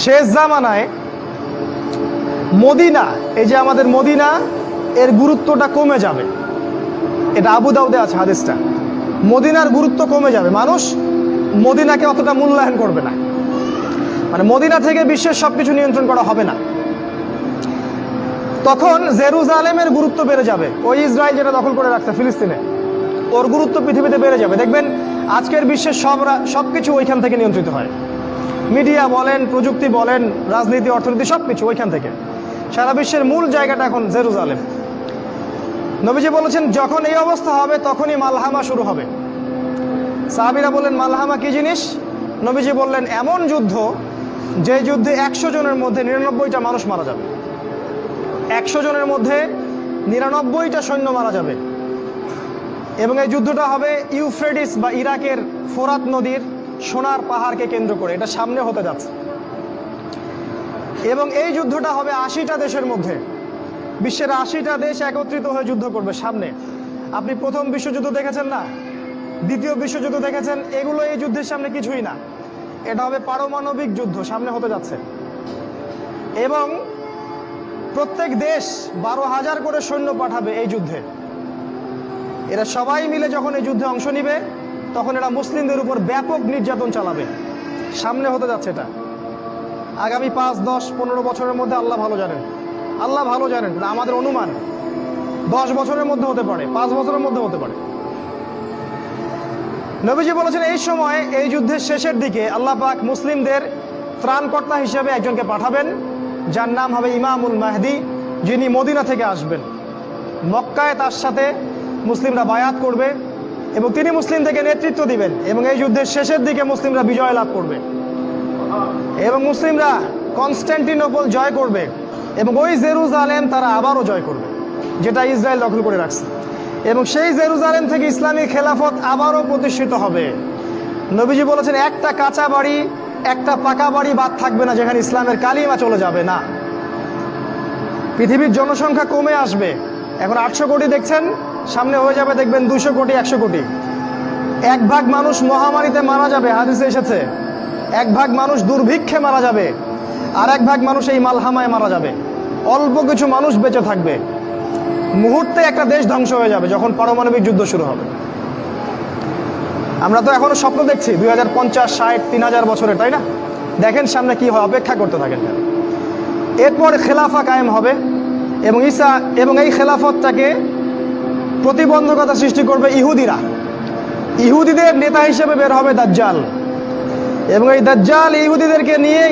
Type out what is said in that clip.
শেষ জামানায় মদিনা, এই যে আমাদের মদিনা, এর গুরুত্বটা কমে যাবে। এটা আবু দাউদে আছে হাদিসটা। মদিনার গুরুত্ব কমে যাবে, মানুষ মদিনাকে অতটা মূল্যায়ন করবে না। মানে মদিনা থেকে বিশ্বের সবকিছু নিয়ন্ত্রণ করা হবে না। তখন জেরুজালেমের গুরুত্ব বেড়ে যাবে। ওই ইসরায়েল যেটা দখল করে রাখছে ফিলিস্তিনে, ওর গুরুত্ব পৃথিবীতে বেড়ে যাবে। দেখবেন আজকের বিশ্বের সবকিছু ওইখান থেকে নিয়ন্ত্রিত হয়। মিডিয়া বলেন, প্রযুক্তি বলেন, রাজনীতি, অর্থনীতি, সবকিছু ওইখান থেকে। সারা বিশ্বের মূল জায়গাটা এখন জেরুজালেম। নবীজি বলেছেন যখন এই অবস্থা হবে তখনই মালহামা শুরু হবে। সাহাবীরা বললেন মালহামা কি জিনিস? নবীজি বললেন এমন যুদ্ধ যে যুদ্ধে 100 জনের মধ্যে 99টা মানুষ মারা যাবে। 100 জনের মধ্যে 99টা সৈন্য মারা যাবে। এবং এই যুদ্ধটা হবে ইউফ্রেটিস বা ইরাকের ফোরাত নদীর সোনার পাহাড়কে কেন্দ্র করে। এটা সামনে হতে যাচ্ছে। এবং এই যুদ্ধটা হবে 80টা দেশের মধ্যে। বিশ্বের 80টা দেশ একত্রিত হয়ে যুদ্ধ করবে সামনে। আপনি প্রথম বিশ্বযুদ্ধ দেখেছেন না, দ্বিতীয় বিশ্বযুদ্ধ দেখেছেন, এগুলো এই যুদ্ধের সামনে কিছুই না। এটা হবে পারমাণবিক যুদ্ধ, সামনে হতে যাচ্ছে। এবং প্রত্যেক দেশ 12,000 করে সৈন্য পাঠাবে এই যুদ্ধে। এরা সবাই মিলে যখন এই যুদ্ধে অংশ নিবে তখন এরা মুসলিমদের উপর ব্যাপক নির্যাতন চালাবে। সামনে হতে যাচ্ছে এটা। আগামী 5, 10, 15 বছরের মধ্যে আল্লাহ ভালো জানেন। আল্লাহ ভালো জানেন, আমাদের অনুমান 10 বছরের মধ্যে হতে পারে, 5 বছরের মধ্যে হতে পারে। নবীজি বলেছেন এই সময়, এই যুদ্ধের শেষের দিকে আল্লাহ পাক মুসলিমদের ত্রাণকর্তা হিসেবে একজনকে পাঠাবেন, যার নাম হবে ইমামুল মাহদি, যিনি মদিনা থেকে আসবেন। মক্কায় তার সাথে মুসলিমরা বায়াত করবে এবং তিনি মুসলিমদেরকে নেতৃত্ব দিবেন। এবং এই যুদ্ধের শেষের দিকে মুসলিমরা বিজয় লাভ করবে এবং মুসলিমরা কনস্ট্যান্টিনোপল জয় করবে এবং ওই জেরুজালেম তারা আবারও জয় করবে, যেটা ইসরায়েল দখল করে রাখছে। এবং সেই জেরুজালেম থেকে ইসলামী খেলাফত আবারও প্রতিষ্ঠিত হবে। নবীজি বলেছেন একটা কাঁচা বাড়ি, একটা পাকা বাড়ি বাদ থাকবে না যেখানে ইসলামের কালিমা চলে যাবে না। পৃথিবীর জনসংখ্যা কমে আসবে। এখন 800 কোটি দেখছেন, সামনে হয়ে যাবে দেখবেন 200 কোটি, 100 কোটি। 1 ভাগ মানুষ মহামারীতে মারা যাবে, হাদিসে এসেছে। 1 ভাগ মানুষ দুর্ভিক্ষে মারা যাবে, আর 1 ভাগ মানুষ এই মালহামায় মারা যাবে। অল্প কিছু মানুষ বেঁচে থাকবে। মুহূর্তে একটা দেশ ধ্বংস হয়ে যাবে যখন পারমাণবিক যুদ্ধ শুরু হবে। আমরা তো এখনো স্বপ্ন দেখছি 2050, 60, 3000 বছরে, তাই না? দেখেন সামনে কি হয়, অপেক্ষা করতে থাকেন। এরপর খেলাফা কায়েম হবে এবং এই খেলাফতটাকে প্রতিবন্ধকতা সৃষ্টি করবে ইহুদিরা। ইহুদিদের নেতা হিসেবে বের হবে দাজ্জাল এবং এই দাজ্জাল ইহুদিদেরকে নিয়ে